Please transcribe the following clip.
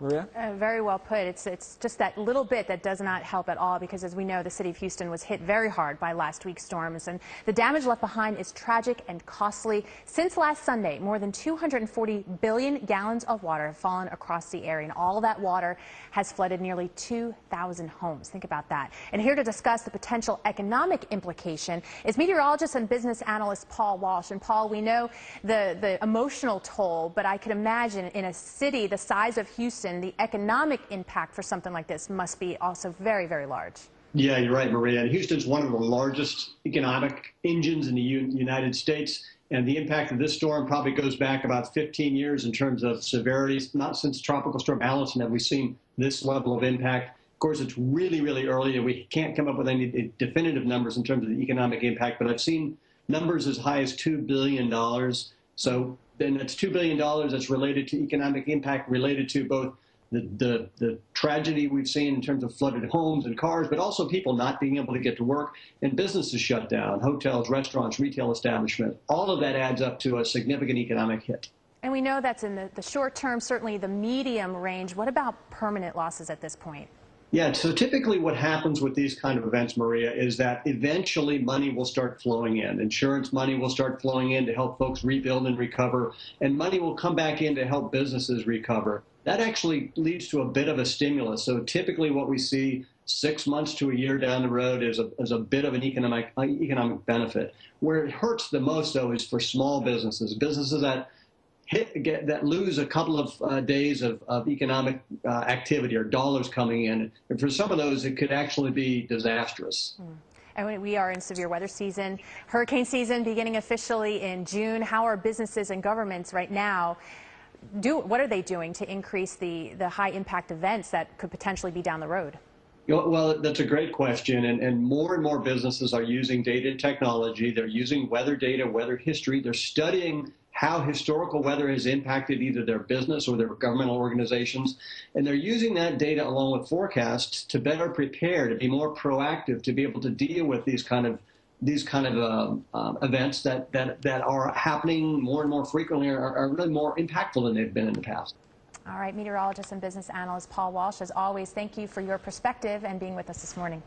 Maria? Very well put. It's just that little bit that does not help at all because, as we know, the city of Houston was hit very hard by last week's storms, and the damage left behind is tragic and costly. Since last Sunday, more than 240 billion gallons of water have fallen across the area, and all that water has flooded nearly 2,000 homes. Think about that. And here to discuss the potential economic implication is meteorologist and business analyst Paul Walsh. And Paul, we know the emotional toll, but I could imagine in a city the size of Houston, the economic impact for something like this must be also very, very large. Yeah, you're right, Maria. And Houston's one of the largest economic engines in the United States. And the impact of this storm probably goes back about 15 years in terms of severity. Not since Tropical Storm Allison have we seen this level of impact. Of course, it's really, really early, and we can't come up with any definitive numbers in terms of the economic impact. But I've seen numbers as high as $2 billion. So then it's $2 billion that's related to economic impact, related to both the tragedy we've seen in terms of flooded homes and cars, but also people not being able to get to work and businesses shut down, hotels, restaurants, retail establishments. All of that adds up to a significant economic hit. And we know that's in the short term, certainly the medium range. What about permanent losses at this point? Yeah, so typically what happens with these kind of events, Maria, is that eventually money will start flowing in. Insurance money will start flowing in to help folks rebuild and recover, and money will come back in to help businesses recover. That actually leads to a bit of a stimulus. So typically what we see 6 months to a year down the road is a bit of an economic benefit. Where it hurts the most, though, is for small businesses, businesses that lose a couple of days of economic activity or dollars coming in. And for some of those, it could actually be disastrous. And we are in severe weather season, hurricane season beginning officially in June. How are businesses and governments right now what are they doing to increase the high impact events that could potentially be down the road? Well, that's a great question, and more businesses are using data and technology. They're using weather data, weather history. They're studying how historical weather has impacted either their business or their governmental organizations, and they're using that data along with forecasts to better prepare, to be more proactive, to be able to deal with these kind of events that are happening more and more frequently, are really more impactful than they've been in the past. All right, meteorologist and business analyst Paul Walsh, as always, thank you for your perspective and being with us this morning.